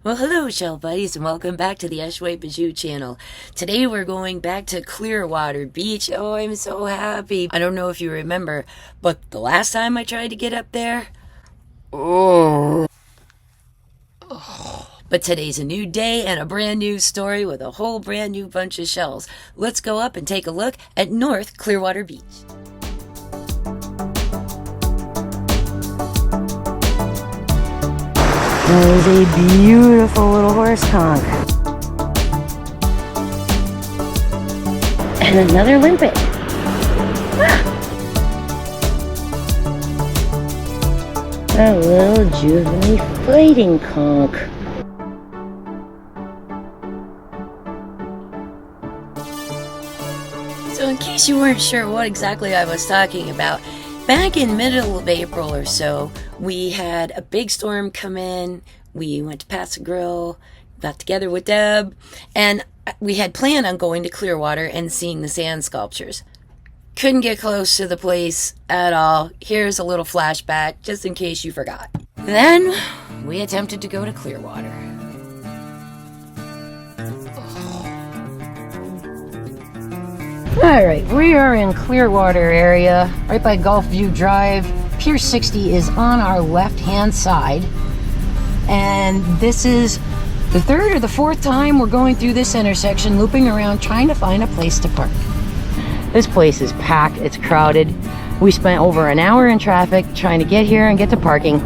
Well, hello, shell buddies, and welcome back to the Echoue Bijoux channel. Today we're going back to Clearwater Beach. Oh, I'm so happy. I don't know if you remember, but the last time I tried to get up there, oh. But today's a new day and a brand new story with a whole brand new bunch of shells. Let's go up and take a look at North Clearwater Beach. That is a beautiful little horse conch. And another limpet. Ah. A little juvenile fighting conch. So in case you weren't sure what exactly I was talking about, back in middle of April or so, we had a big storm come in. We went to Pat's Grill, got together with Deb, and we had planned on going to Clearwater and seeing the sand sculptures. Couldn't get close to the place at all. Here's a little flashback, just in case you forgot. Then we attempted to go to Clearwater. Alright, we are in Clearwater area, right by Gulfview Drive. Pier 60 is on our left-hand side. And this is the third or the fourth time we're going through this intersection, looping around, trying to find a place to park. This place is packed, it's crowded. We spent over an hour in traffic trying to get here and get to parking.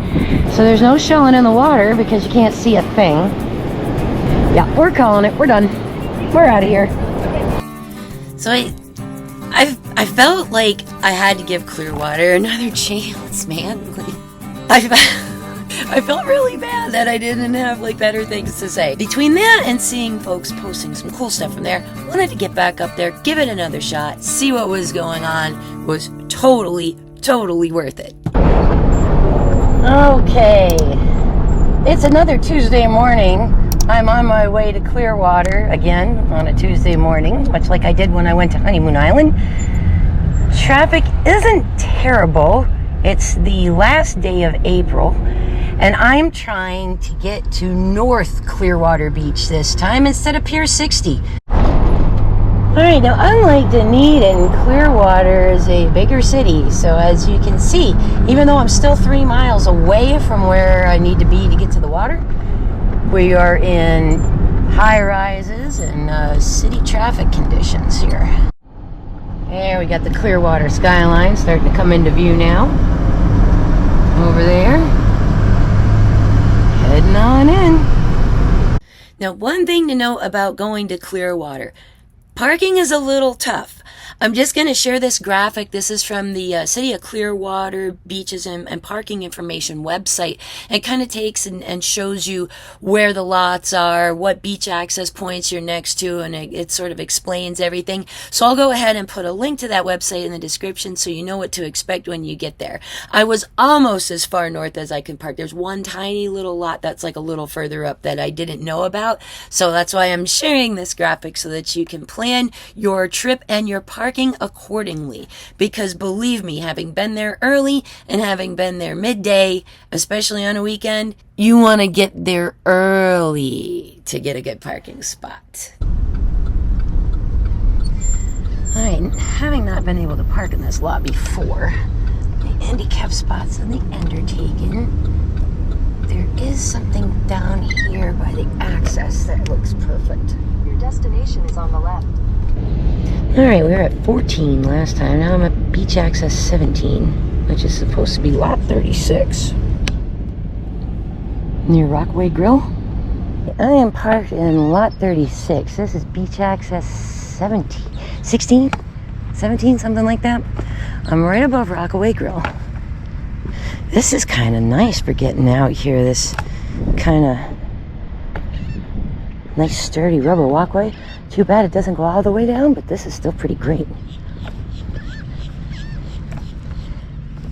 So there's no shelling in the water because you can't see a thing. Yeah, we're calling it, we're done. We're out of here. So I felt like I had to give Clearwater another chance, man. I felt really bad that I didn't have better things to say. Between that and seeing folks posting some cool stuff from there, wanted to get back up there, give it another shot, see what was going on. Was totally worth it. Okay, it's another Tuesday morning. I'm on my way to Clearwater again on a Tuesday morning, much like I did when I went to Honeymoon Island. Traffic isn't terrible. It's the last day of April, and I'm trying to get to North Clearwater Beach this time instead of Pier 60. Alright, now unlike Dunedin, Clearwater is a bigger city, so as you can see, even though I'm still 3 miles away from where I need to be to get to the water, we are in high-rises and city traffic conditions here. There we got the Clearwater skyline starting to come into view now. Over there. Heading on in. Now, one thing to know about going to Clearwater. Parking is a little tough. I'm just going to share this graphic. This is from the City of Clearwater Beaches and Parking Information website. It kind of takes and shows you where the lots are, what beach access points you're next to, and it sort of explains everything. So I'll go ahead and put a link to that website in the description so you know what to expect when you get there. I was almost as far north as I could park. There's one tiny little lot that's a little further up that I didn't know about. So that's why I'm sharing this graphic so that you can plan your trip and your parking accordingly, because believe me, having been there early and having been there midday, especially on a weekend, you want to get there early to get a good parking spot. Alright, having not been able to park in this lot before, the handicap spots on the end are taken. There is something down here by the access that looks perfect. Your destination is on the left. Alright, we were at 14 last time. Now I'm at beach access 17, which is supposed to be lot 36. Near Rockaway Grill. I am parked in lot 36. This is beach access 17, 16, 17, something like that. I'm right above Rockaway Grill. This is kind of nice for getting out here. This kind of nice sturdy rubber walkway. Too bad it doesn't go all the way down, but this is still pretty great.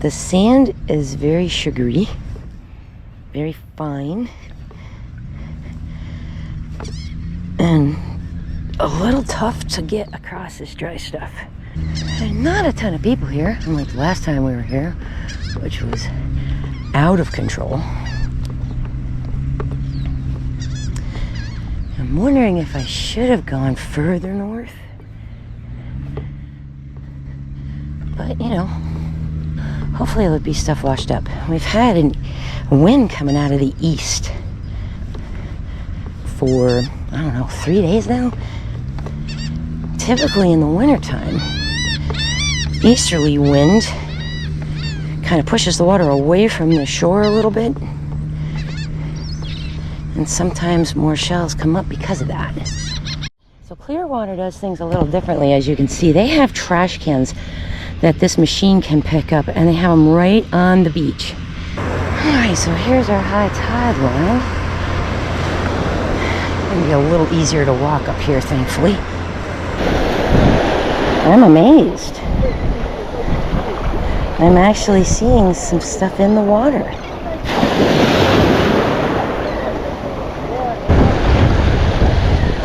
The sand is very sugary, very fine, and a little tough to get across this dry stuff. There's not a ton of people here, unlike the last time we were here, which was out of control. I'm wondering if I should have gone further north. But, you know, hopefully there'll be stuff washed up. We've had a wind coming out of the east for, I don't know, 3 days now. Typically in the wintertime, easterly wind kind of pushes the water away from the shore a little bit. And sometimes more shells come up because of that. So Clearwater does things a little differently, as you can see. They have trash cans that this machine can pick up, and they have them right on the beach. Alright, so here's our high tide line. It'll be a little easier to walk up here, thankfully. I'm amazed. I'm actually seeing some stuff in the water.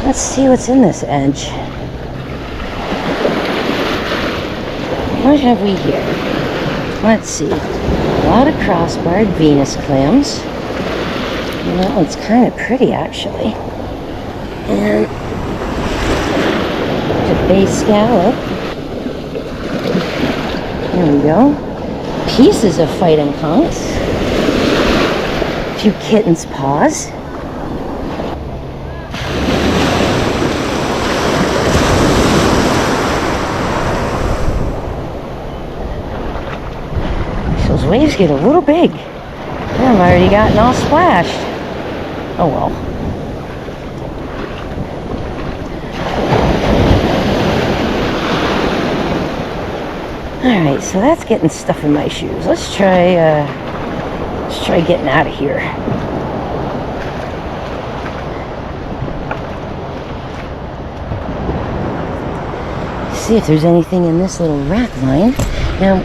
Let's see what's in this edge. What have we here? Let's see. A lot of crossbarred Venus clams. That one's kind of pretty, actually. And the bay scallop. There we go. Pieces of fighting conchs. A few kitten's paws. Those waves get a little big. I'm already gotten all splashed. Oh well. Alright, so that's getting stuff in my shoes. Let's try getting out of here. See if there's anything in this little rack line. Now,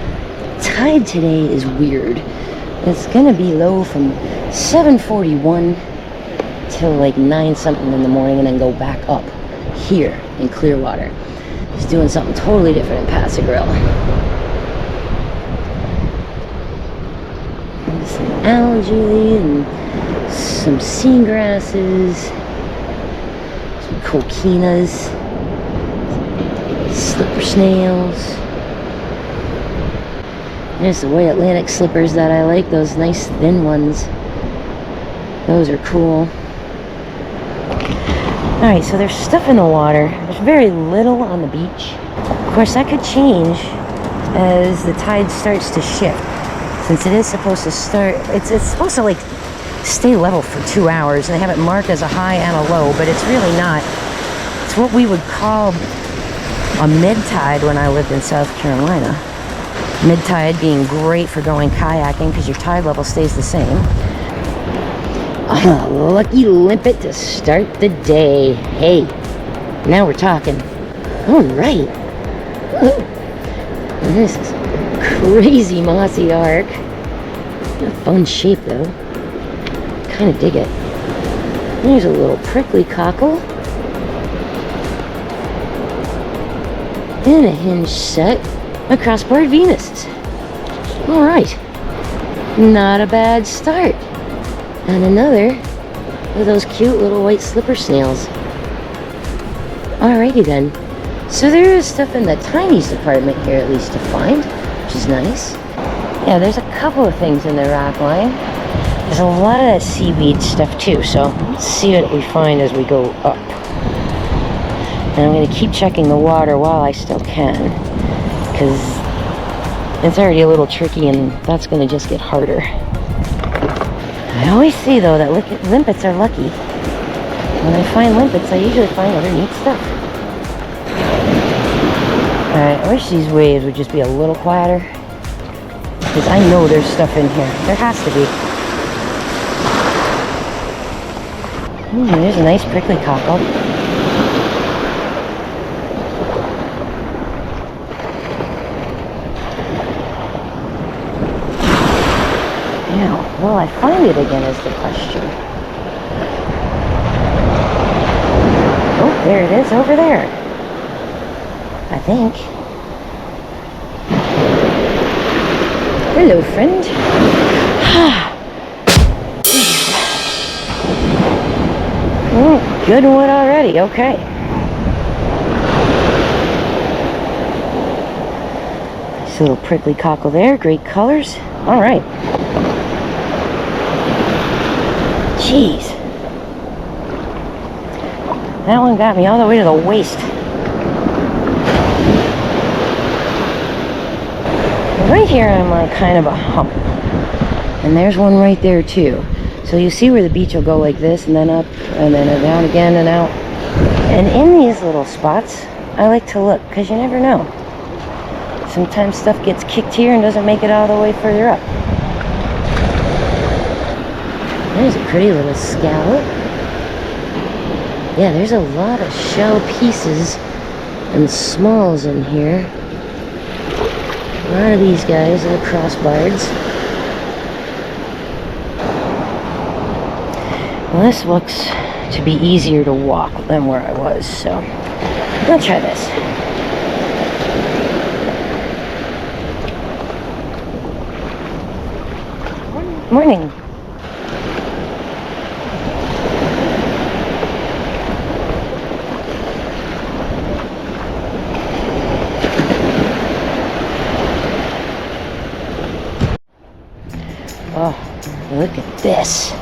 tide today is weird. It's gonna be low from 7:41 till like 9 something in the morning, and then go back up here in Clearwater. It's doing something totally different in Pass-A-Grille. Some algae and some sea grasses, some coquinas, slipper snails. There's the white Atlantic slippers that I like, those nice thin ones. Those are cool. Alright, so there's stuff in the water. There's very little on the beach. Of course, that could change as the tide starts to shift. Since it is supposed to start, it's supposed to like stay level for 2 hours, and they have it marked as a high and a low, but it's really not. It's what we would call a mid-tide when I lived in South Carolina. Mid-tide being great for going kayaking because your tide level stays the same. Lucky limpet to start the day. Hey, now we're talking. All right. This is a crazy mossy arc. A fun shape though. Kind of dig it. There's a little prickly cockle. And a hinge set of crossbarred Venuses. All right. Not a bad start. And another of those cute little white slipper snails. Alrighty then. So there is stuff in the tinies department here at least to find, which is nice. Yeah, there's a couple of things in the rock line. There's a lot of that seaweed stuff too, so let's see what we find as we go up. And I'm going to keep checking the water while I still can, because it's already a little tricky and that's going to just get harder. I always say though that limpets are lucky. When I find limpets, I usually find other neat stuff. Alright, I wish these waves would just be a little quieter, because I know there's stuff in here. There has to be. There's a nice prickly cockle. Now, will I find it again is the question. Oh, there it is over there. I think. Hello, friend. Oh. Good wood already, okay. Nice little prickly cockle there, great colors. All right. Jeez. That one got me all the way to the waist. Right here I'm like kind of a hump. And there's one right there too. So you see where the beach will go like this and then up and then down again and out. And in these little spots, I like to look because you never know. Sometimes stuff gets kicked here and doesn't make it all the way further up. There's a pretty little scallop. Yeah, there's a lot of shell pieces and smalls in here. A lot of these guys are crossbards. Well, this looks to be easier to walk than where I was, so I'll try this. Morning. Oh, look at this.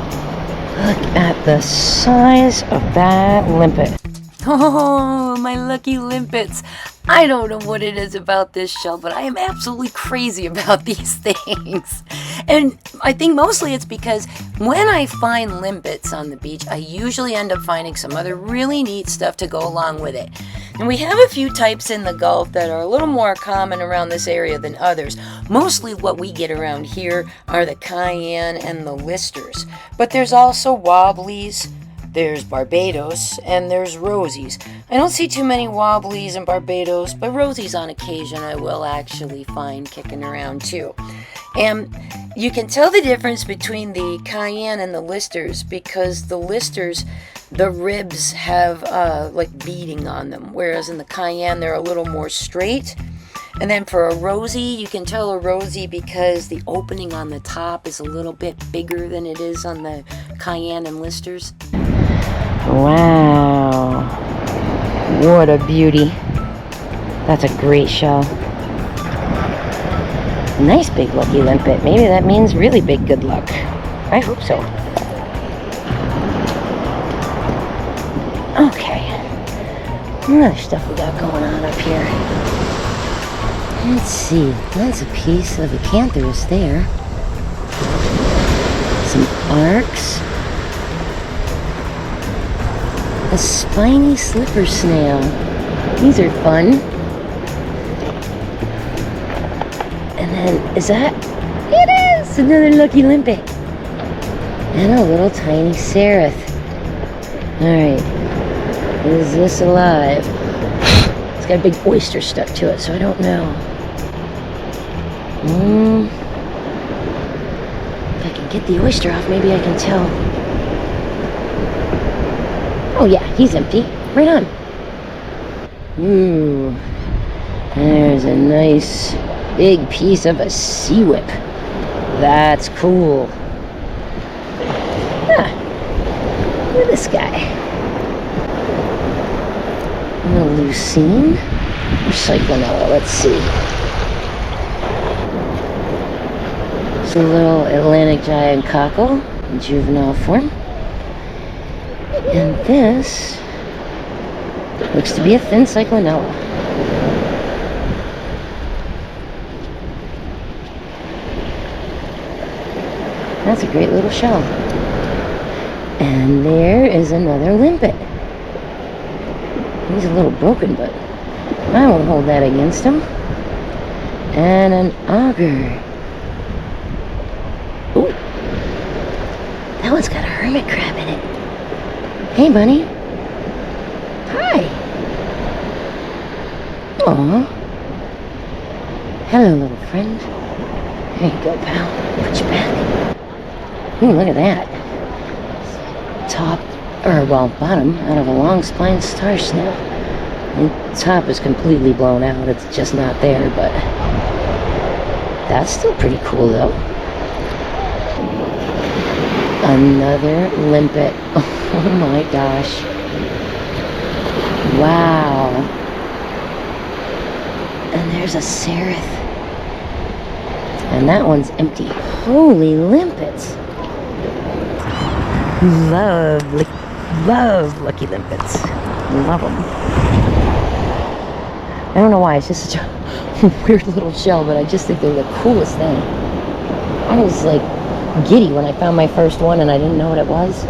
Look at the size of that limpet. Oh, my lucky limpets. I don't know what it is about this shell, but I am absolutely crazy about these things. And I think mostly it's because when I find limpets on the beach, I usually end up finding some other really neat stuff to go along with it. And we have a few types in the Gulf that are a little more common around this area than others. Mostly what we get around here are the cayenne and the listers. But there's also wobblies, there's barbados, and there's rosies. I don't see too many wobblies and barbados, but rosies on occasion I will actually find kicking around too. And you can tell the difference between the cayenne and the listers because the listers, the ribs have like beading on them, whereas in the cayenne they're a little more straight. And then for a rosy, you can tell a rosy because the opening on the top is a little bit bigger than it is on the cayenne and listers. Wow, what a beauty. That's a great shell. Nice big lucky limpet. Maybe that means really big good luck. I hope so. Okay. What other stuff we got going on up here? Let's see. That's a piece of acanthurus there. Some arcs. A spiny slipper snail. These are fun. And then, is that? It is! Another lucky limpet. And a little tiny seraph. Alright. Is this alive? It's got a big oyster stuck to it, so I don't know. If I can get the oyster off, maybe I can tell. Oh yeah, he's empty. Right on. Ooh. There's a nice big piece of a sea whip. That's cool. Ah, look at this guy. A little lucine. Or cyclonella, let's see. It's a little Atlantic giant cockle in juvenile form. And this looks to be a thin cyclonella. That's a great little shell. And there is another limpet. He's a little broken, but I won't hold that against him. And an auger. Ooh. That one's got a hermit crab in it. Hey, bunny. Hi. Aw. Hello, little friend. There you go, pal. Put you back. Ooh, look at that. Bottom out of a long spine star snail. The top is completely blown out. It's just not there, but that's still pretty cool, though. Another limpet. Oh my gosh. Wow. And there's a seraph. And that one's empty. Holy limpets. Love lucky limpets. Love them. I don't know why, it's just such a weird little shell, but I just think they're the coolest thing. I was like giddy when I found my first one and I didn't know what it was.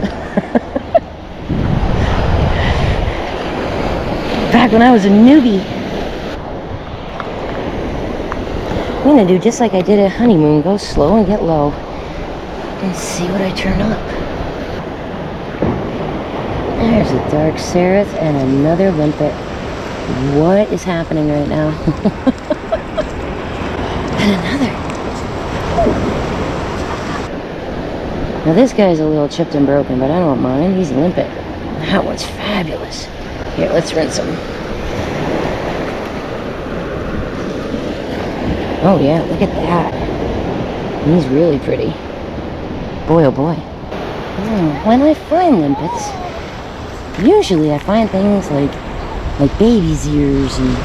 Back when I was a newbie. I'm gonna do just like I did at honeymoon, go slow and get low and see what I turn up. There's a dark seraph and another limpet. What is happening right now? And another. Now this guy's a little chipped and broken, but I don't mind. He's a limpet. That one's fabulous. Here, let's rinse him. Oh yeah, look at that. He's really pretty. Boy, oh boy. When I find limpets, usually I find things like baby's ears and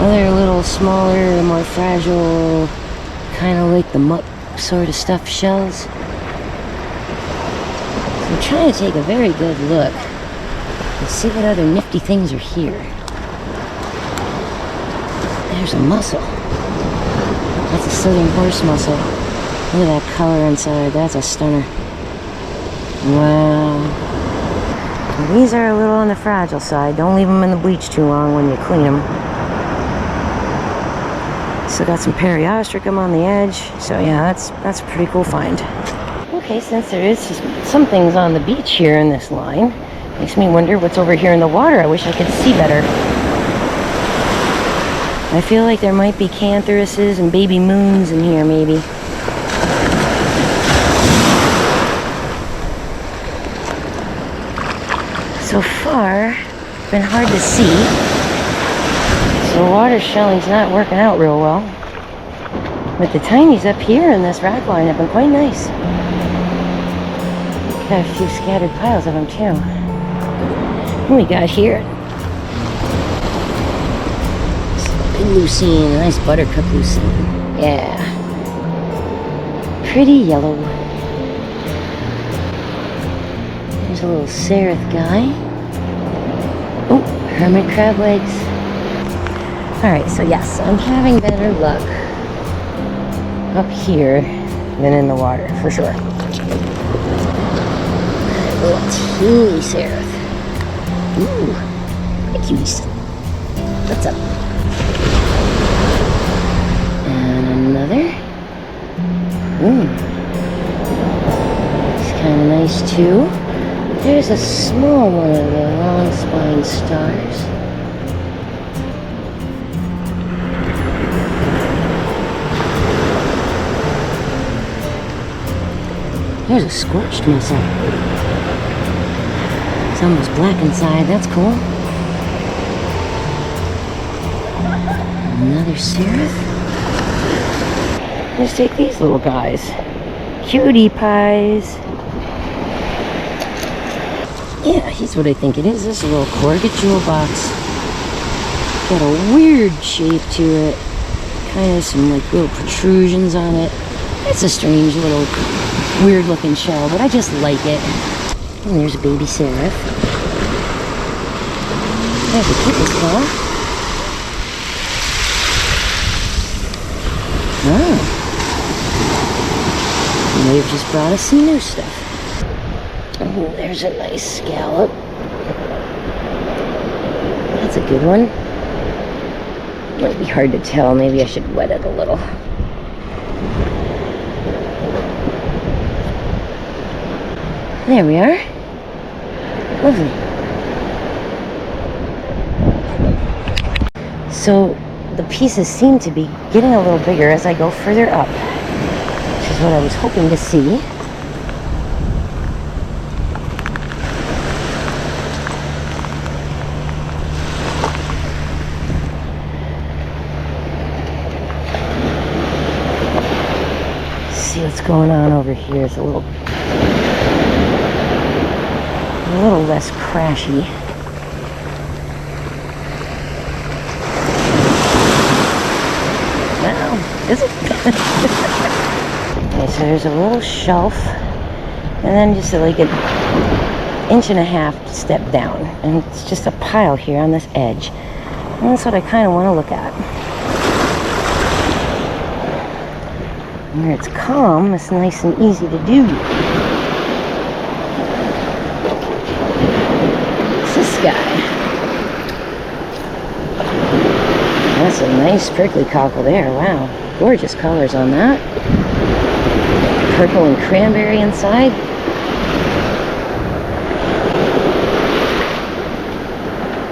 other little smaller, more fragile, kind of like the muck sort of stuffed shells. So I'm trying to take a very good look and see what other nifty things are here. There's a mussel. That's a southern horse mussel. Look at that color inside. That's a stunner. Wow. These are a little on the fragile side. Don't leave them in the bleach too long when you clean them. Still got some periostracum on the edge. So yeah, that's a pretty cool find. Okay, since there is some things on the beach here in this line, makes me wonder what's over here in the water. I wish I could see better. I feel like there might be cantharuses and baby moons in here, maybe. So far, it's been hard to see. So water shelling's not working out real well. But the tinies up here in this rack line have been quite nice. Got a few scattered piles of them too. What we got here? Big lucine, nice buttercup lucine. Yeah. Pretty yellow. There's a little seraph guy. Oh, hermit crab legs. Alright, so yes, I'm having better luck up here than in the water, for sure. A little teeny seraph. Ooh, hi cuties. What's up? And another. Ooh. It's kind of nice too. There's a small one of the long spine stars. There's a scorched mussel. It's almost black inside, that's cool. Another seraph. Let's take these little guys. Cutie pies. Yeah, here's what I think it is. This is a little corrugate jewel box. Got a weird shape to it. Kind of some like little protrusions on it. It's a strange little weird looking shell, but I just like it. And there's a baby seraph. There's a kitten's claw. Oh. And they've just brought us some new stuff. Oh, there's a nice scallop. That's a good one. Might be hard to tell. Maybe I should wet it a little. There we are. Lovely. So the pieces seem to be getting a little bigger as I go further up, which is what I was hoping to see. See what's going on over here. It's a little less crashy. Is it? Okay, so there's a little shelf, and then just like an inch and a half step down, and it's just a pile here on this edge. And that's what I kind of want to look at. Where it's calm, it's nice and easy to do. What's this guy? That's a nice prickly cockle there. Wow, gorgeous colors on that. Purple and cranberry inside.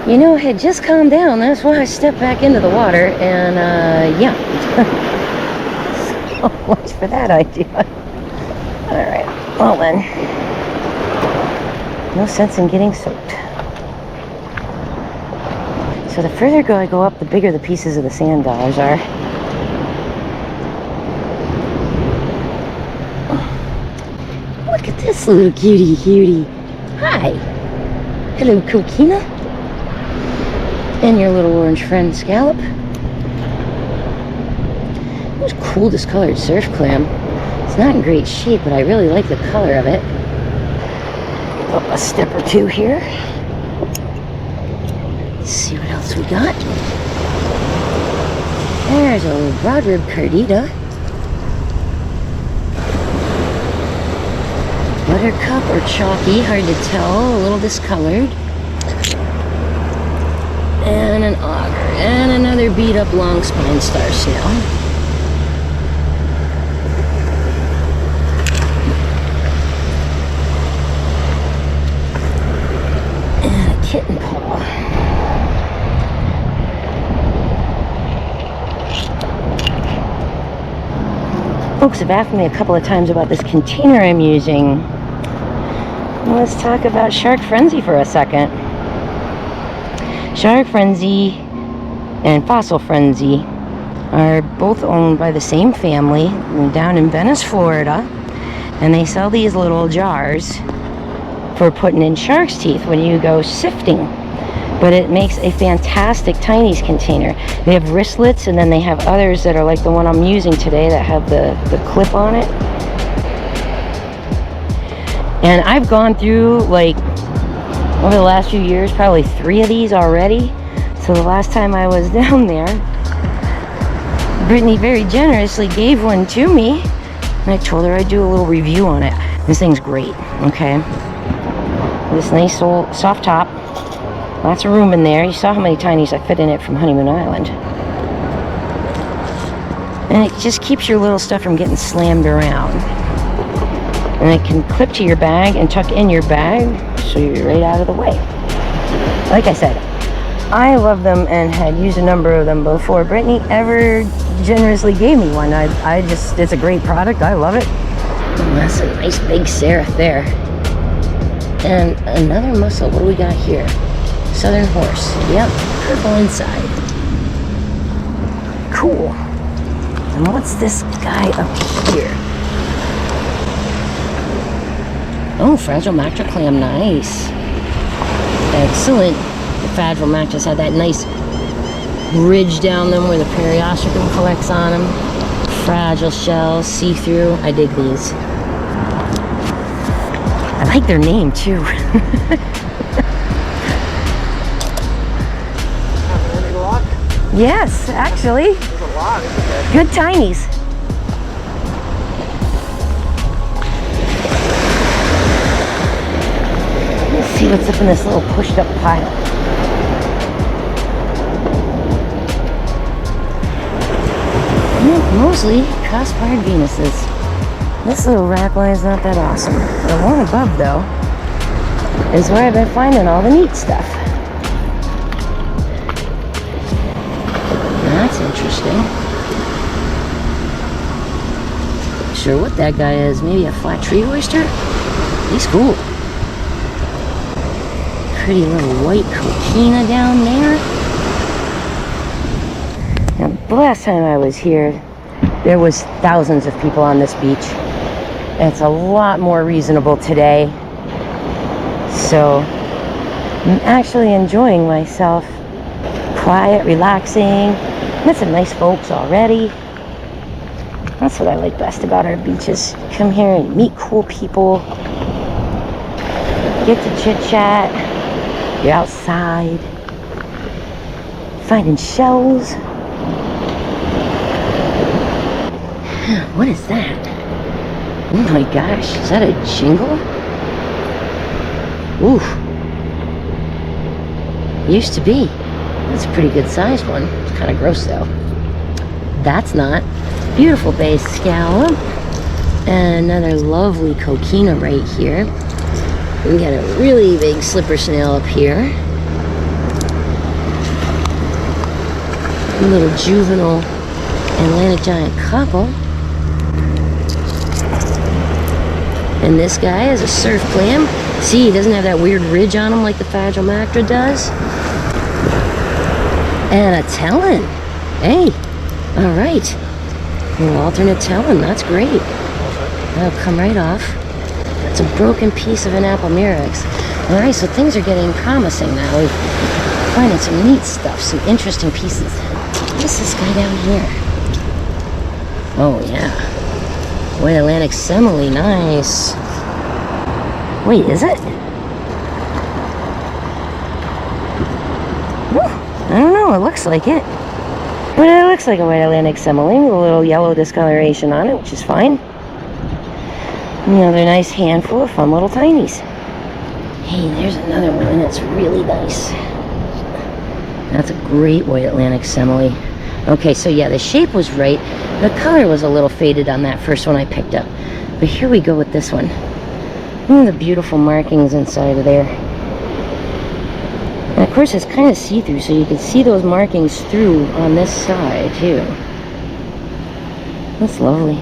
You know, it had just calmed down. That's why I stepped back into the water, and yeah. So much for that idea. Alright, well then. No sense in getting soaked. So the further I go up, the bigger the pieces of the sand dollars are. Look at this little cutie. Hi. Hello, Coquina. And your little orange friend, Scallop. Who's cool discolored surf clam? It's not in great shape, but I really like the color of it. Up a step or two here. Let's see what else we got. There's a little broad rib cardita. Buttercup or chalky, hard to tell, a little discolored. And an auger, and another beat up long spine star snail. And a kitten paw. Folks have asked me a couple of times about this container I'm using. Let's talk about Shark Frenzy for a second. Shark Frenzy and Fossil Frenzy are both owned by the same family down in Venice, Florida, and they sell these little jars for putting in shark's teeth when you go sifting. But it makes a fantastic tinies container. They have wristlets, and then they have others that are like the one I'm using today that have the clip on it. And I've gone through, like, over the last few years, probably 3 of these already. So the last time I was down there, Brittany very generously gave one to me, and I told her I'd do a little review on it. This thing's great, okay? This nice old soft top, lots of room in there. You saw how many tinies I fit in it from Honeymoon Island. And it just keeps your little stuff from getting slammed around. And it can clip to your bag and tuck in your bag, so you're right out of the way. Like I said, I love them and had used a number of them before Brittany ever generously gave me one. I just, it's a great product. I love it. Oh, that's a nice big seraph there. And another mussel. What do we got here? Southern horse. Yep, purple inside. Cool. And what's this guy up here? Oh, fragile macta clam, nice. Excellent. The fragile mactas had that nice ridge down them where the periostracum collects on them. Fragile shells, see-through. I dig these. I like their name too. Any luck? Yes, actually. There's a lot, isn't there? Good tinies. Let's see what's up in this little pushed up pile. Mostly cross-barred Venuses. This little rackline is not that awesome. The one above, though, is where I've been finding all the neat stuff. That's interesting. Not sure what that guy is. Maybe a flat tree oyster? He's cool. Pretty little white coquina down there. Now, the last time I was here, there was thousands of people on this beach. It's a lot more reasonable today. So I'm actually enjoying myself. Quiet, relaxing. Met some nice folks already. That's what I like best about our beaches. Come here and meet cool people. Get to chit chat. You're outside. Finding shells. What is that? Oh my gosh, is that a jingle? Oof. Used to be. That's a pretty good sized one. It's kind of gross though. That's not. Beautiful base scallop. And another lovely coquina right here. We got a really big slipper snail up here. A little juvenile Atlantic giant cockle. And this guy is a surf clam. See, he doesn't have that weird ridge on him like the Phagomactra does. And a Tellin. Hey, all right. An alternate Tellin, that's great. That'll come right off. It's a broken piece of an apple murex. All right, so things are getting promising now. We're finding some neat stuff, some interesting pieces. What's this guy down here? Oh, yeah. White Atlantic semele, nice. Wait, is it? I don't know, it looks like it. But it looks like a white Atlantic semele with a little yellow discoloration on it, which is fine. Another nice handful of fun little tinies. Hey, there's another one that's really nice. That's a great white Atlantic semele. Okay, so yeah, the shape was right. The color was a little faded on that first one I picked up. But here we go with this one. Look at the beautiful markings inside of there. And of course it's kind of see-through, so you can see those markings through on this side too. That's lovely.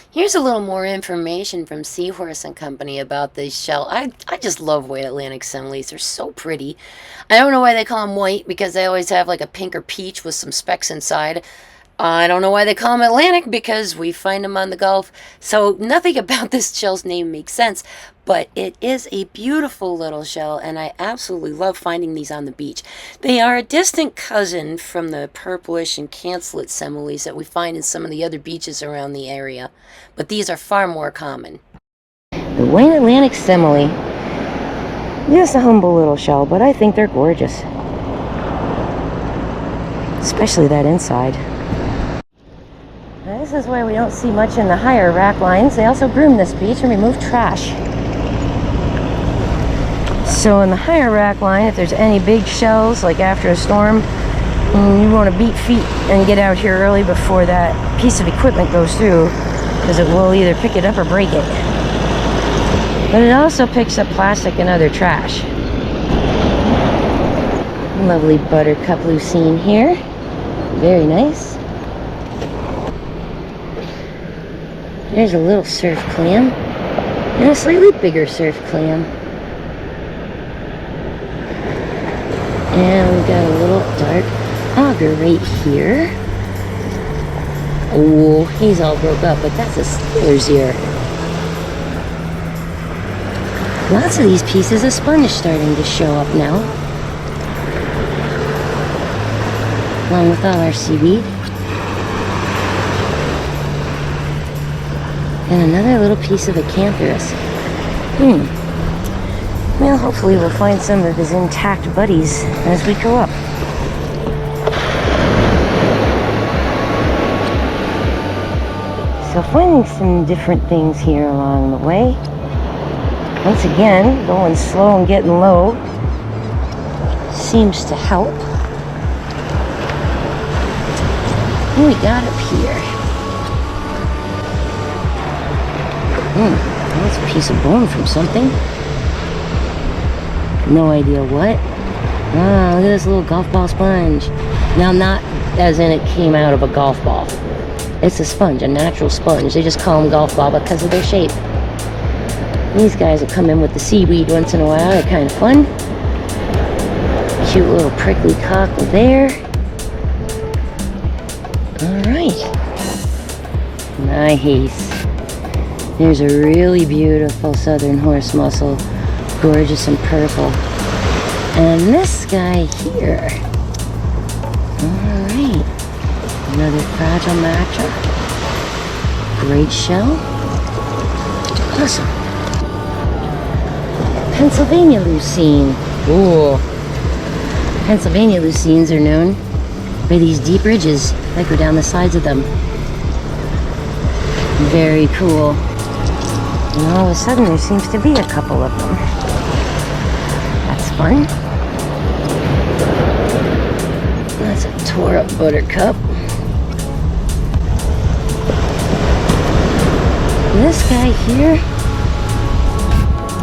Here's a little more information from Seahorse and Company about this shell. I just love white Atlantic semeles. They're so pretty. I don't know why they call them white, because they always have like a pink or peach with some specks inside. I don't know why they call them Atlantic, because we find them on the Gulf. So nothing about this shell's name makes sense, but it is a beautiful little shell, and I absolutely love finding these on the beach. They are a distant cousin from the purplish and cancelet semeles that we find in some of the other beaches around the area, but these are far more common. The white Atlantic semele, just a humble little shell, but I think they're gorgeous. Especially that inside. Now, this is why we don't see much in the higher rack lines. They also groom this beach and remove trash. So in the higher rack line, if there's any big shells, like after a storm, you want to beat feet and get out here early before that piece of equipment goes through, because it will either pick it up or break it. But it also picks up plastic and other trash. Lovely buttercup lucine here. Very nice. There's a little surf clam and a slightly bigger surf clam. And we've got a little dark auger right here. Oh, he's all broke up, but that's a sailor's ear. Lots of these pieces of sponge starting to show up now, along with all our seaweed. And another little piece of acanthurus. Well, hopefully we'll find some of his intact buddies as we go up. So finding some different things here along the way. Once again, going slow and getting low seems to help. What do we got up here? That's a piece of bone from something. No idea what. Ah, look at this little golf ball sponge. Now, not as in it came out of a golf ball. It's a sponge, a natural sponge. They just call them golf ball because of their shape. These guys will come in with the seaweed once in a while. They're kind of fun. Cute little prickly cockle there. Alright. Nice. There's a really beautiful southern horse mussel. Gorgeous and purple. And this guy here. Alright. Another fragile matcha. Great shell. Awesome. Pennsylvania lucine. Ooh. Pennsylvania lucines are known by these deep ridges that go down the sides of them. Very cool. And all of a sudden there seems to be a couple of them. That's fun. That's a tore up buttercup. This guy here,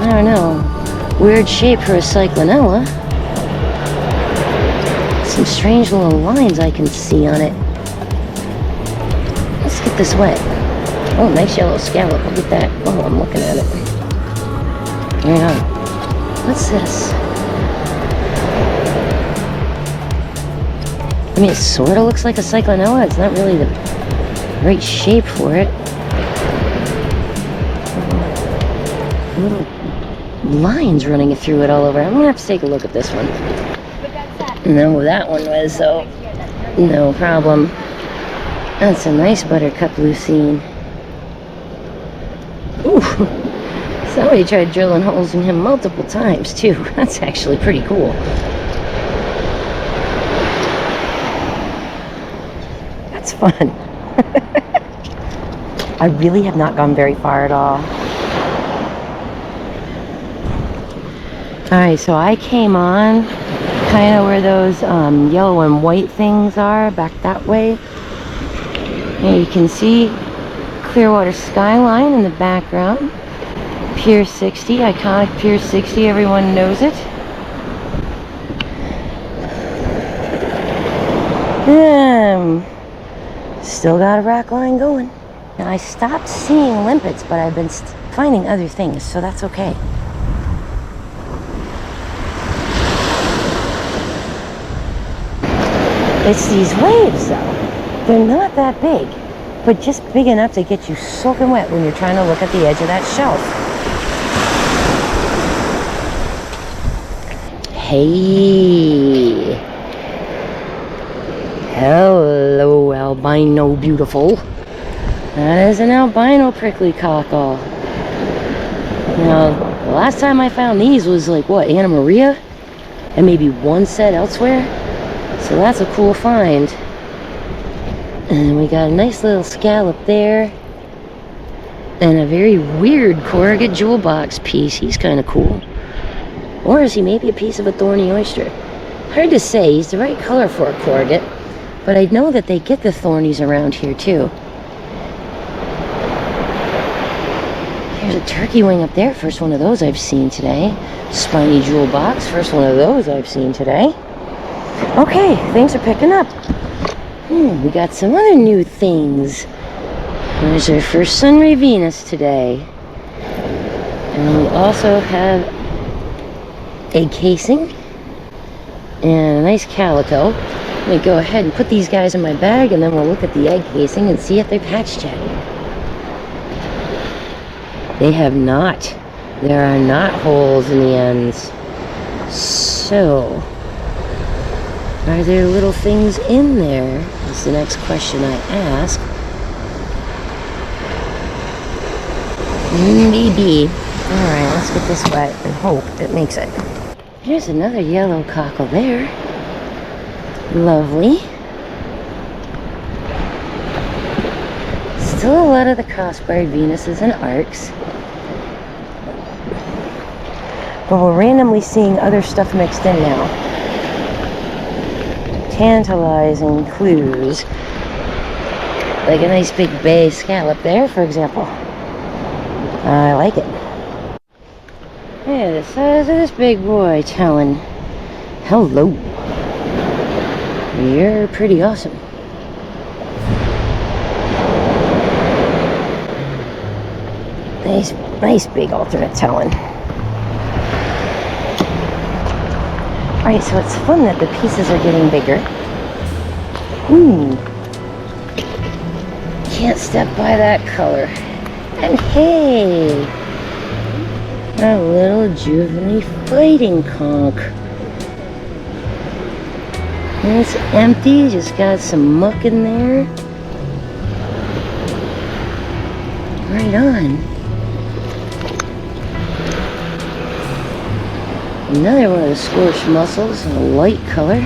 I don't know, weird shape for a cyclinella. Some strange little lines I can see on it. Let's get this wet. Oh, nice yellow scallop. Look at that. Oh, I'm looking at it. Right on. What's this? I mean, it sort of looks like a cyclinella. It's not really the right shape for it. Little lines running through it all over. I'm gonna have to take a look at this one. No, that one was, so no problem. That's a nice buttercup lucine. Ooh, somebody tried drilling holes in him multiple times too. That's actually pretty cool. That's fun. I really have not gone very far at all. Alright, so I came on kind of where those yellow and white things are, back that way. And you can see Clearwater skyline in the background. Pier 60, iconic Pier 60, everyone knows it. Still got a rack line going. Now I stopped seeing limpets, but I've been finding other things, so that's okay. It's these waves though. They're not that big, but just big enough to get you soaking wet when you're trying to look at the edge of that shelf. Hey. Hello, albino beautiful. That is an albino prickly cockle. Now, the last time I found these was like, what, Anna Maria? And maybe one set elsewhere? So that's a cool find. And we got a nice little scallop there. And a very weird corrugate jewel box piece. He's kind of cool. Or is he maybe a piece of a thorny oyster? Hard to say. He's the right color for a corrugate. But I know that they get the thornies around here too. Here's a turkey wing up there. First one of those I've seen today. Spiny jewel box. First one of those I've seen today. Okay, things are picking up. We got some other new things. There's our first sunray Venus today. And we also have egg casing and a nice calico. I'm going to go ahead and put these guys in my bag, and then we'll look at the egg casing and see if they've hatched yet. They have not. There are not holes in the ends. So, are there little things in there? That's the next question I ask. Maybe. Alright, let's get this wet and hope it makes it. Here's another yellow cockle there. Lovely. Still a lot of the crossbarred Venuses and arcs. But we're randomly seeing other stuff mixed in now. Tantalizing clues. Like a nice big bay scallop there, for example. I like it. Yeah, the size of this big boy telling, hello. You're pretty awesome. Nice big alternate telling. Alright, so it's fun that the pieces are getting bigger. Can't step by that color. And hey, a little juvenile fighting conch. And it's empty, just got some muck in there. Right on. Another one of the scorched mussels in a light color.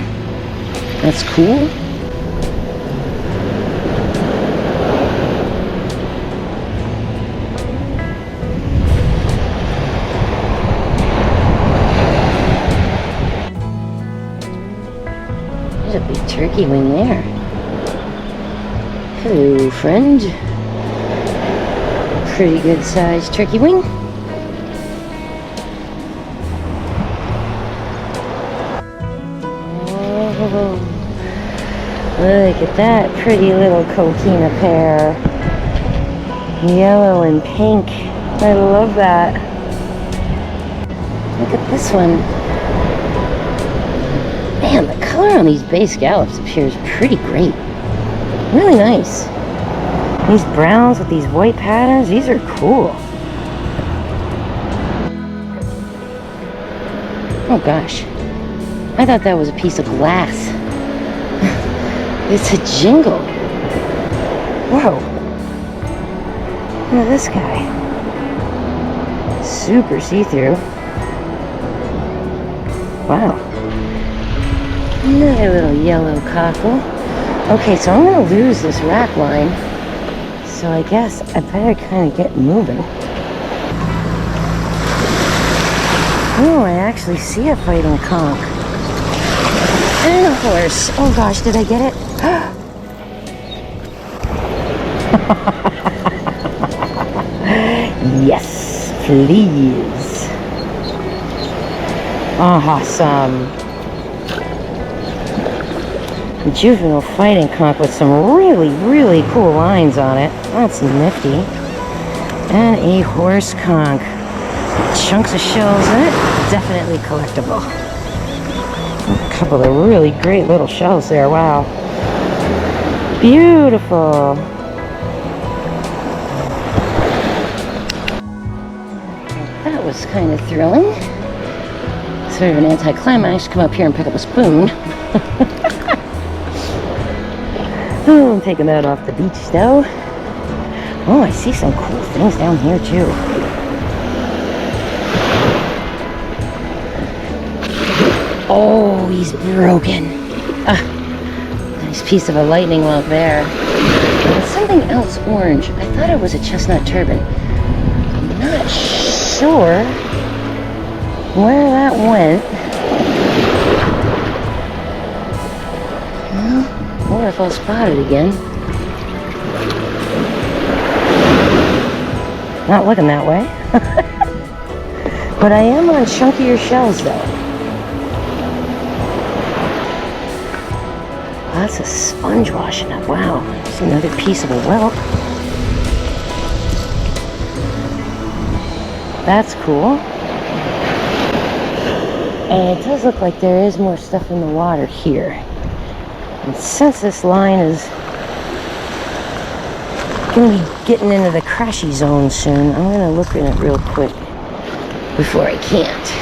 That's cool. There's a big turkey wing there. Hello, friend. Pretty good sized turkey wing. Oh, look at that pretty little coquina pear. Yellow and pink. I love that. Look at this one. Man, the color on these base scallops appears pretty great. Really nice. These browns with these white patterns, these are cool. Oh gosh. I thought that was a piece of glass. It's a jingle. Whoa. Look at this guy. Super see-through. Wow. Another little yellow cockle. Okay, so I'm going to lose this rack line. So I guess I better kind of get moving. Oh, I actually see a fighting conch. And a horse. Oh gosh, did I get it? Yes, please. Awesome. Juvenile fighting conch with some really cool lines on it. That's nifty. And a horse conch. Chunks of shells in it. Definitely collectible. A couple of really great little shells there. Wow. Beautiful. That was kind of thrilling. Sort of an anticlimax to come up here and pick up a spoon. Oh, I'm taking that off the beach though. Oh, I see some cool things down here too. Oh, he's broken. Nice piece of a lightning lump there. And something else orange. I thought it was a chestnut turban. I'm not sure where that went. Or if I'll spot it again. Not looking that way. But I am on chunkier shells though. Lots of sponge washing up. Wow. There's another piece of a whelk. That's cool. And it does look like there is more stuff in the water here. And since this line is going to be getting into the crashy zone soon, I'm going to look at it real quick before I can't.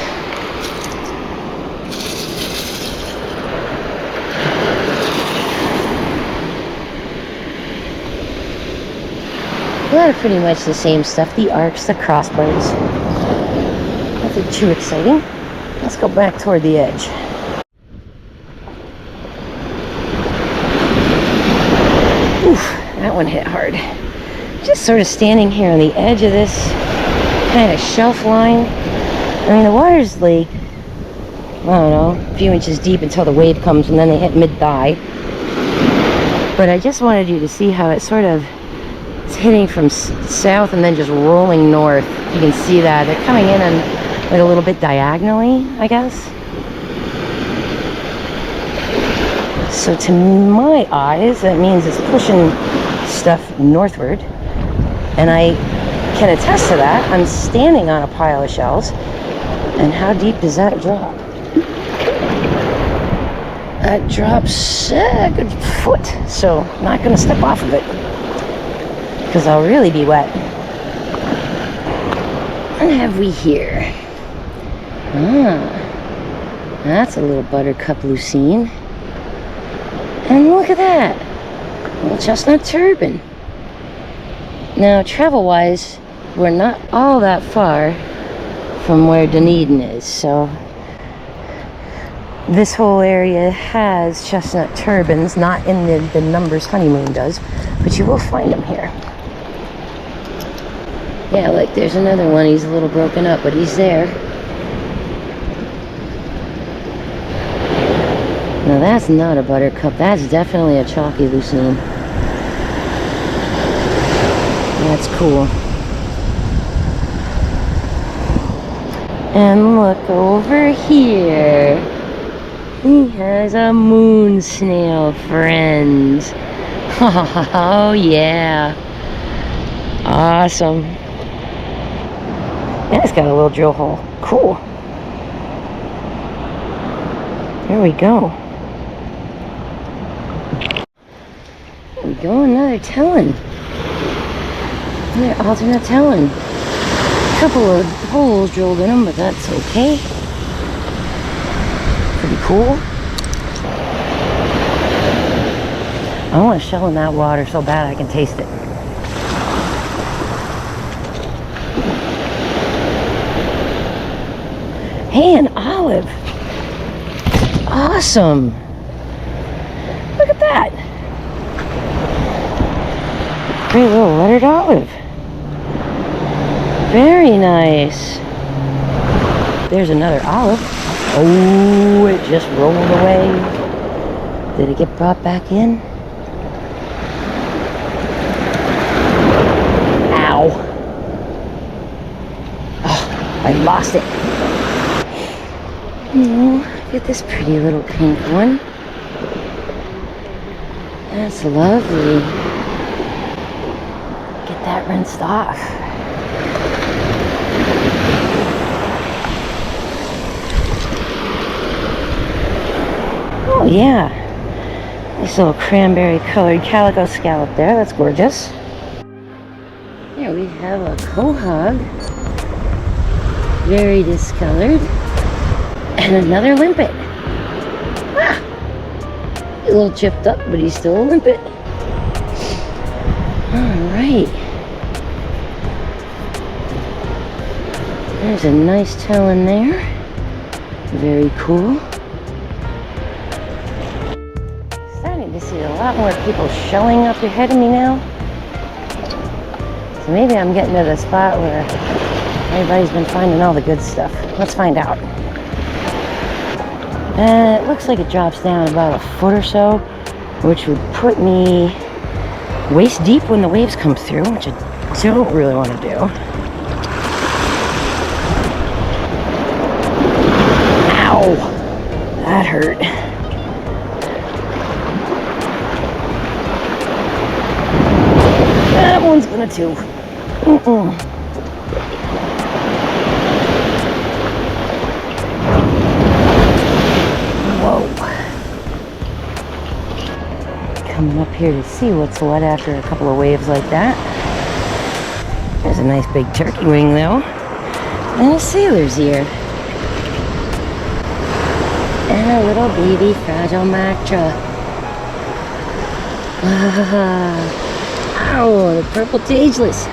A lot of pretty much the same stuff. The arcs, the crossbars. Nothing too exciting. Let's go back toward the edge. Oof, that one hit hard. Just sort of standing here on the edge of this kind of shelf line. I mean, the water's like, I don't know, a few inches deep until the wave comes and then they hit mid-thigh. But I just wanted you to see how it sort of is hitting from south and then just rolling north. You can see that. They're coming in and like a little bit diagonally, I guess. So to my eyes, that means it's pushing stuff northward. And I can attest to that. I'm standing on a pile of shells. And how deep does that drop? That drops a good foot. So I'm not going to step off of it, because I'll really be wet. What have we here? Ah, that's a little buttercup lucine. And look at that. A little chestnut turban. Now, travel-wise, we're not all that far from where Dunedin is, so this whole area has chestnut turbans, not in the numbers Honeymoon does, but you will find them here. Yeah, like there's another one. He's a little broken up, but he's there. Now that's not a buttercup. That's definitely a chalky lucine. That's cool. And look over here. He has a moon snail friend. Oh yeah. Awesome. And it's got a little drill hole. Cool. There we go. There we go, another telling. Another alternate telling. A couple of holes drilled in them, but that's okay. Pretty cool. I want a shell in that water so bad I can taste it. Hey, an olive. Awesome. Look at that. Great little lettered olive. Very nice. There's another olive. Oh, it just rolled away. Did it get brought back in? Ow. Oh, I lost it. Oh, look at this pretty little pink one. That's lovely. Get that rinsed off. Oh yeah, nice little cranberry colored calico scallop there. That's gorgeous. Here we have a quahog, very discolored, and another limpet. Ah, a little chipped up, but he's still a limpet. All right. There's a nice telling there. Very cool. Starting to see a lot more people showing up ahead of me now. So maybe I'm getting to the spot where everybody's been finding all the good stuff. Let's find out. It looks like it drops down about a foot or so, which would put me waist deep when the waves come through, which I don't really want to do. Ow! That hurt. That one's gonna too. Whoa. Coming up here to see what's what after a couple of waves like that. There's a nice big turkey wing though. And a sailor's ear. And a little baby fragile mactra. Ow, the purple tageless.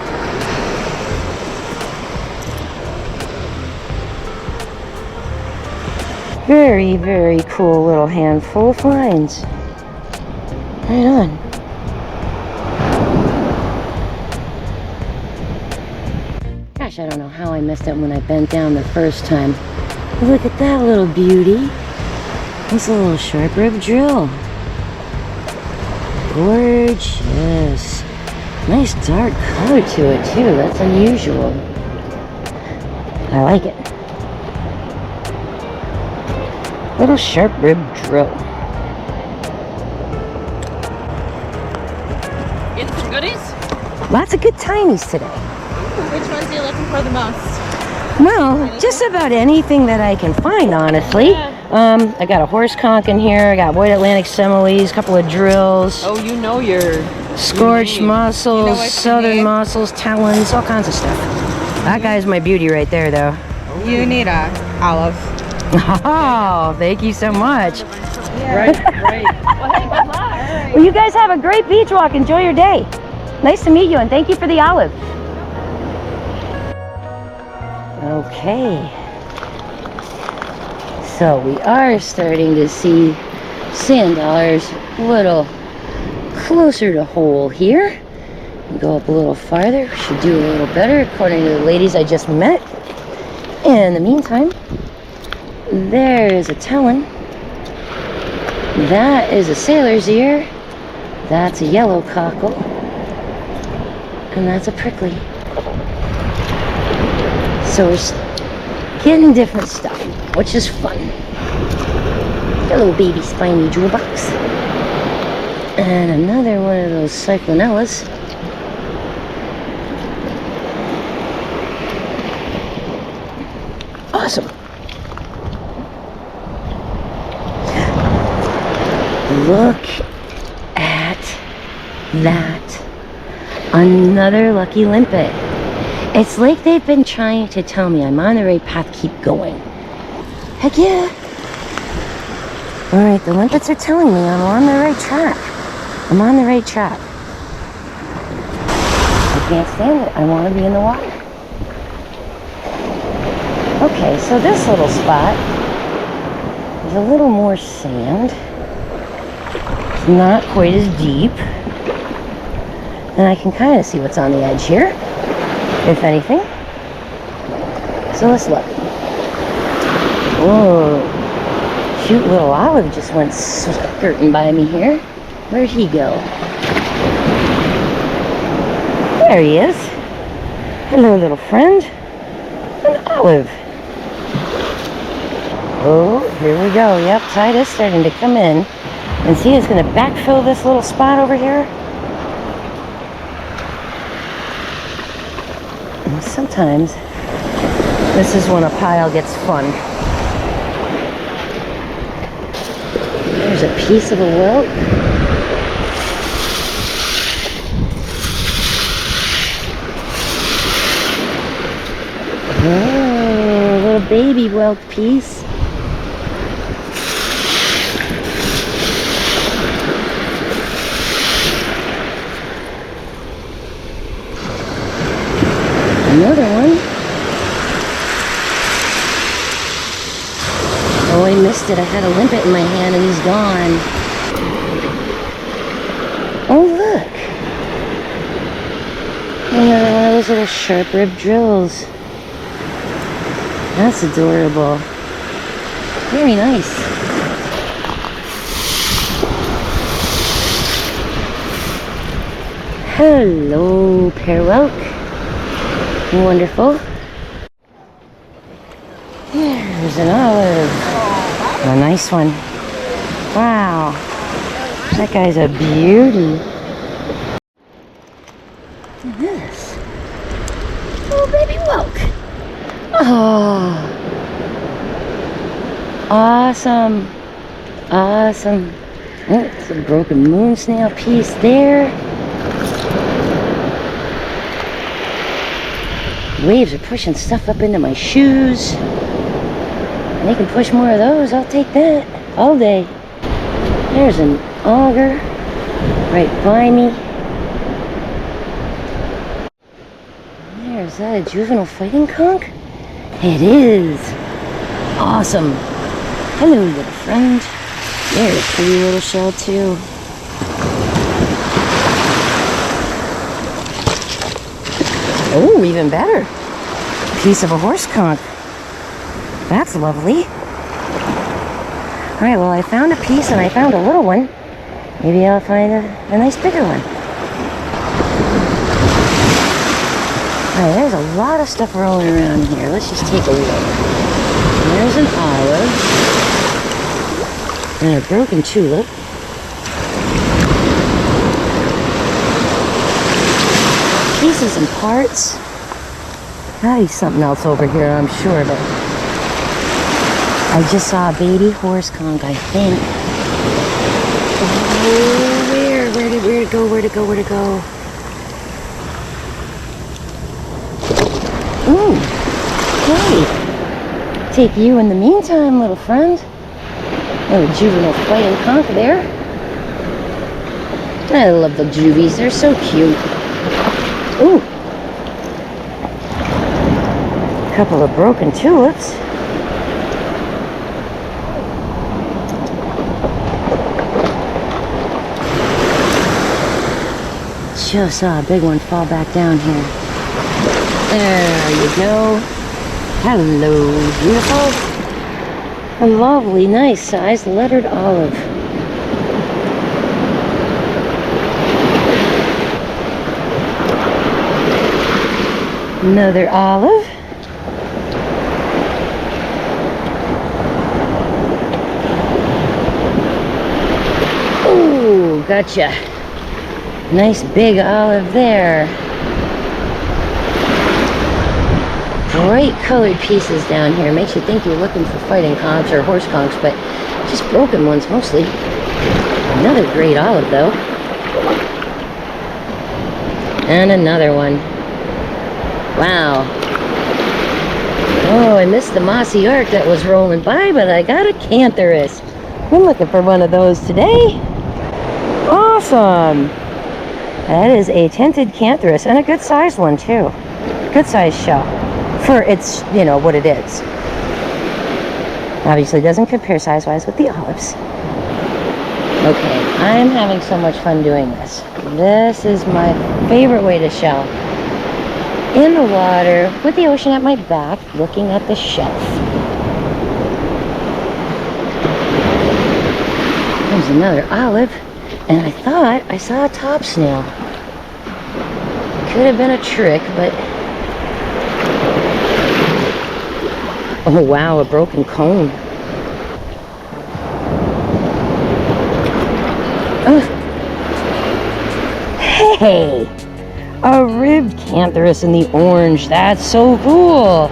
Very, very cool little handful of finds. Right on. Gosh, I don't know how I messed up when I bent down the first time. But look at that little beauty. It's a little sharp rib drill. Gorgeous. Nice dark color to it too. That's unusual. I like it. Little sharp rib drill. Get some goodies? Lots of good tinies today. Which ones are you looking for the most? Well, just about anything that I can find, honestly. Yeah. I got a horse conch in here. I got white Atlantic semeles, a couple of drills. Oh, you know your Scorched name. mussels, You know what you southern need? mussels, talons, all kinds of stuff. That guy's my beauty right there, though. You need a olive. Oh, thank you so much. Right, right. Well, hey, good luck. Well, you guys have a great beach walk. Enjoy your day. Nice to meet you, and thank you for the olive. Okay. So we are starting to see sand dollars a little closer to whole here. Go up a little farther. We should do a little better according to the ladies I just met. In the meantime, there is a telling. That is a sailor's ear. That's a yellow cockle. And that's a prickly. So we're getting different stuff, which is fun. Got a little baby spiny jewel box. And another one of those cyclonellas. Awesome. Look at that. Another lucky limpet. It's like they've been trying to tell me I'm on the right path, keep going. Heck yeah. Alright, the limpets are telling me I'm on the right track. I'm on the right track. I can't stand it. I want to be in the water. Okay, so this little spot is a little more sand. It's not quite as deep. And I can kind of see what's on the edge here, if anything. So let's look. Whoa. Cute little olive just went skirting by me here. Where'd he go? There he is. Hello, little friend. An olive. Oh, here we go. Yep, tide is starting to come in. And see, it's going to backfill this little spot over here. And sometimes, this is when a pile gets fun. There's a piece of a welt. Oh, a little baby welt piece. Another one. Oh, I missed it. I had a limpet in my hand and he's gone. Oh, look. Another one of those little sharp rib drills. That's adorable. Very nice. Hello, Pearwelk. Wonderful. There's an olive. A nice one. Wow. That guy's a beauty. Look at this. Oh, baby whelk. Oh. Awesome. Awesome. Oh, it's a broken moon snail piece there. Waves are pushing stuff up into my shoes. And they can push more of those. I'll take that all day. There's an auger right by me. There's that a juvenile fighting conch? It is. Awesome. Hello, little friend. There's a pretty little shell too. Oh, even better. Piece of a horse conch. That's lovely. Alright, well, I found a piece and I found a little one. Maybe I'll find a nice bigger one. Alright, there's a lot of stuff rolling around here. Let's just take a look. There's an olive. And a broken tulip. Pieces and parts. Gotta be something else over here, I'm sure, but I just saw a baby horse conch, I think. Oh, where'd it go? Ooh, hey, take you in the meantime, little friend. Oh, juvenile fighting conch there. I love the juvies. They're so cute. Ooh. Couple of broken tulips. Just saw a big one fall back down here. There you go. Hello, beautiful. A lovely, nice sized lettered olive. Another olive. Ooh, gotcha. Nice big olive there. Bright colored pieces down here. Makes you think you're looking for fighting conchs or horse conchs, but just broken ones mostly. Another great olive though. And another one. Wow. Oh, I missed the mossy arc that was rolling by, but I got a cantharus. I'm looking for one of those today. Awesome. That is a tinted cantharus, and a good sized one too. Good sized shell for its, you know, what it is. Obviously doesn't compare size wise with the olives. Okay, I'm having so much fun doing this. This is my favorite way to shell. In the water with the ocean at my back, looking at the shelf. There's another olive. And I thought I saw a top snail. Could have been a trick, but... Oh wow, a broken cone. Oh. Hey! A ribbed cantharus in the orange. That's so cool!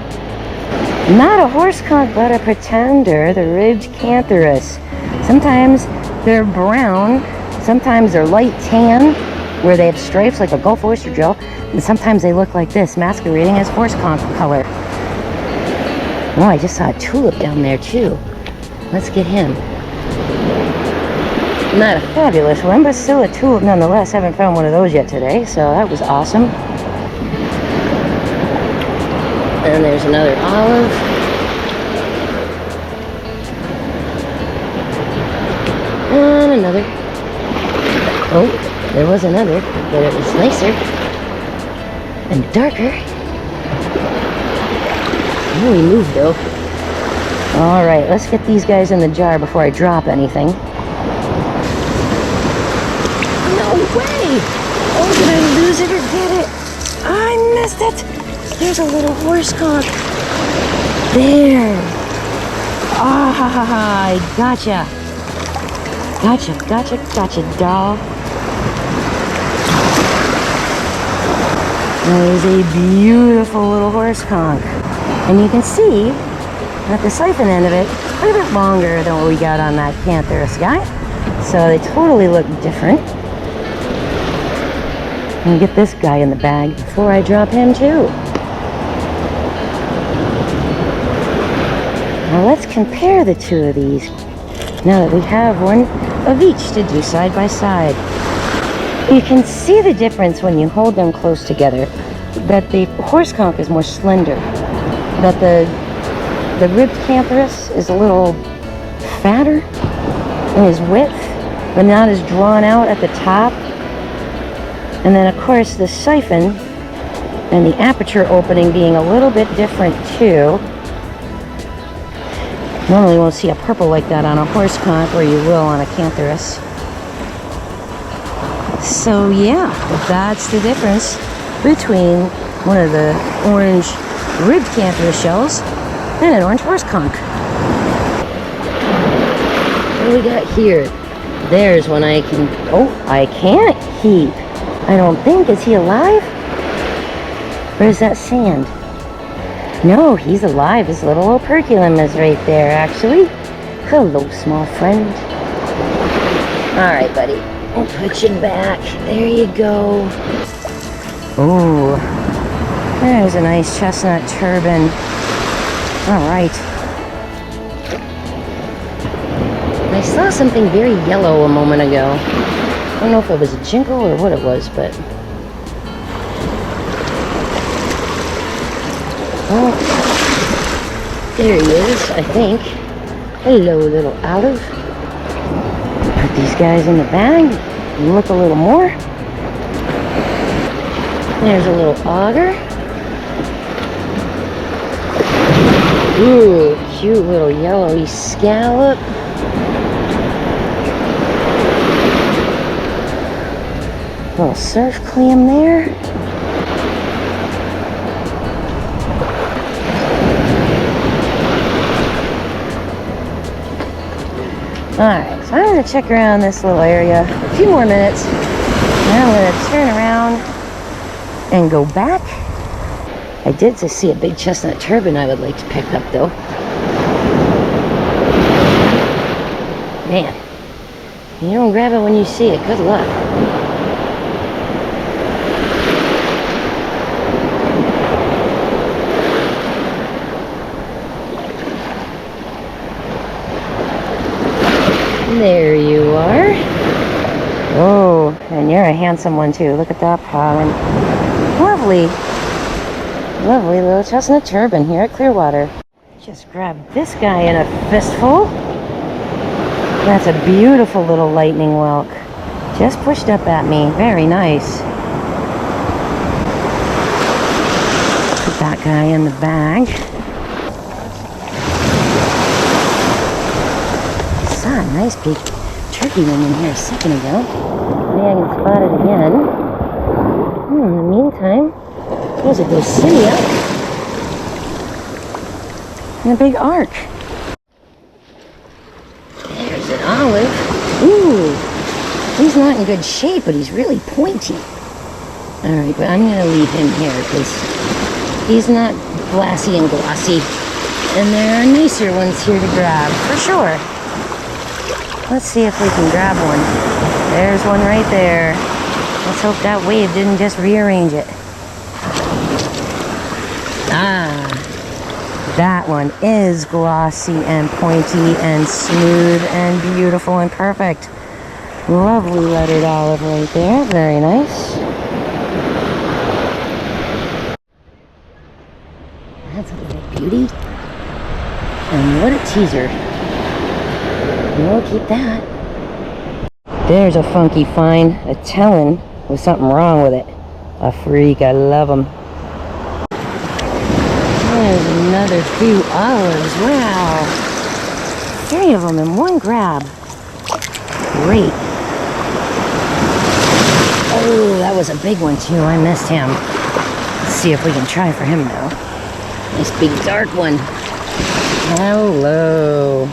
Not a horse conch, but a pretender, the ribbed cantharus. Sometimes they're brown. Sometimes they're light tan, where they have stripes like a Gulf oyster gel, and sometimes they look like this, masquerading as horse conch color. Oh, I just saw a tulip down there too. Let's get him. Not a fabulous one, but still a tulip nonetheless. Haven't found one of those yet today, so that was awesome. And there's another olive. And another. Oh, there was another, but it was nicer and darker. Oh, he moved though. All right, let's get these guys in the jar before I drop anything. No way! Oh, did I lose it or get it? I missed it. There's a little horse conch. There. Ah, ha, ha, ha. I gotcha. Gotcha, doll. That is a beautiful little horse conch. And you can see that the siphon end of it is quite a bit longer than what we got on that cantharus guy. So they totally look different. I'm gonna get this guy in the bag before I drop him too. Now let's compare the two of these. Now that we have one of each to do side by side. You can see the difference when you hold them close together, that the horse conch is more slender, that the ribbed cantharus is a little fatter in his width, but not as drawn out at the top. And then of course the siphon and the aperture opening being a little bit different too. Normally you won't see a purple like that on a horse conch, or you will on a cantharus. So yeah, that's the difference between one of the orange ribbed cantharus shells and an orange horse conch. What do we got here? There's one I can, oh, I can't keep. I don't think, is he alive? Or is that sand? No, he's alive. His little operculum is right there, actually. Hello, small friend. All right, buddy. I'll put you back. There you go. Ooh, there's a nice chestnut turban. All right, saw something very yellow a moment ago. I don't know if it was a jingle or what it was, but... Oh, there he is, I think. Hello, little olive. Put these guys in the bag and look a little more. There's a little auger. Ooh, cute little yellowy scallop. Little surf clam there. Alright, so I'm going to check around this little area for a few more minutes. Now I'm going to turn around and go back. I did just see a big chestnut turban I would like to pick up though. Man, you don't grab it when you see it. Good luck. There you are. Oh, and you're a handsome one too. Look at that pattern. Lovely. Lovely little chestnut turban here at Clearwater. Just grab this guy in a fistful. That's a beautiful little lightning whelk. Just pushed up at me. Very nice. Put that guy in the bag. Saw a nice big turkey wing in here a second ago. Maybe I can spot it again. In the meantime, there's a Dulcinea and a big arc. There's an olive. Ooh, he's not in good shape, but he's really pointy. Alright, but I'm going to leave him here because he's not glassy and glossy. And there are nicer ones here to grab, for sure. Let's see if we can grab one. There's one right there. Let's hope that wave didn't just rearrange it. Ah, that one is glossy and pointy and smooth and beautiful and perfect. Lovely lettered olive right there. Very nice. That's a little beauty. And what a teaser. We'll keep that. There's a funky find. A telling with something wrong with it. A freak. I love them. There's another few olives. Wow. 3 of them in one grab. Great. Oh, that was a big one too. I missed him. Let's see if we can try for him now. Nice big dark one. Hello.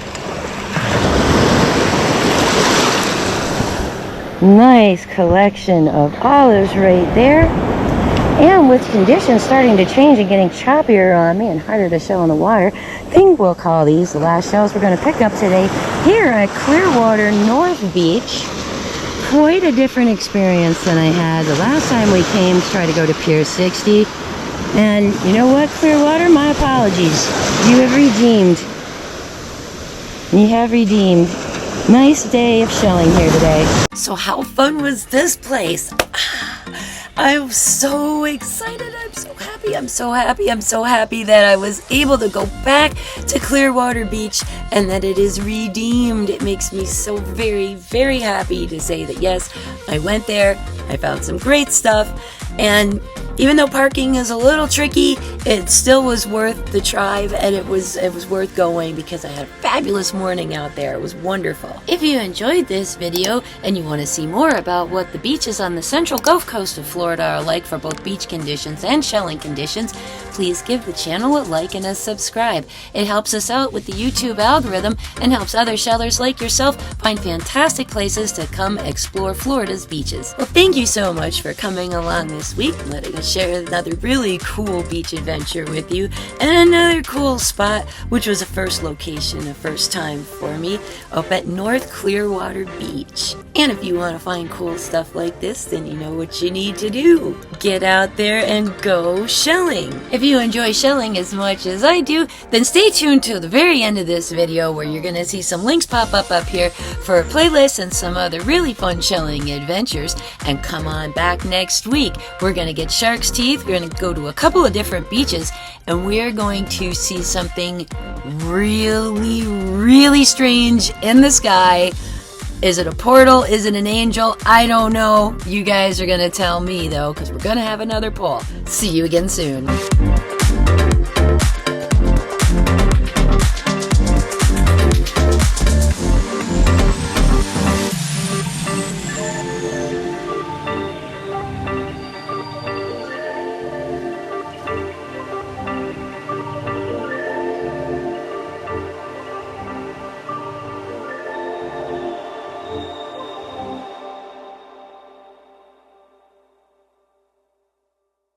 Nice collection of olives right there. And with conditions starting to change and getting choppier on me and harder to shell in the water, I think we'll call these the last shells we're going to pick up today here at Clearwater North Beach. Quite a different experience than I had the last time we came to try to go to Pier 60. And you know what, Clearwater? My apologies. You have redeemed. You have redeemed. Nice day of shelling here today. So how fun was this place? I'm so excited. I'm so happy. I'm so happy. I'm so happy that I was able to go back to Clearwater Beach and that it is redeemed. It makes me so very, very happy to say that yes, I went there. I found some great stuff. And even though parking is a little tricky, it still was worth the drive, and it was worth going because I had a fabulous morning out there. It was wonderful. If you enjoyed this video and you want to see more about what the beaches on the central Gulf Coast of Florida are like for both beach conditions and shelling conditions, please give the channel a like and a subscribe. It helps us out with the YouTube algorithm and helps other shellers like yourself find fantastic places to come explore Florida's beaches. Well, thank you so much for coming along this week and letting us share another really cool beach adventure with you, and another cool spot, which was a first location, a first time for me, up at North Clearwater Beach. And if you want to find cool stuff like this, then you know what you need to do. Get out there and go shelling. If you enjoy shelling as much as I do, then stay tuned till the very end of this video, where you're going to see some links pop up here for a playlist and some other really fun shelling adventures. And come on back next week. We're going to get shark's teeth. We're going to go to a couple of different beaches, and we're going to see something really, really strange in the sky. Is it a portal? Is it an angel? I don't know. You guys are going to tell me, though, because we're going to have another poll. See you again soon.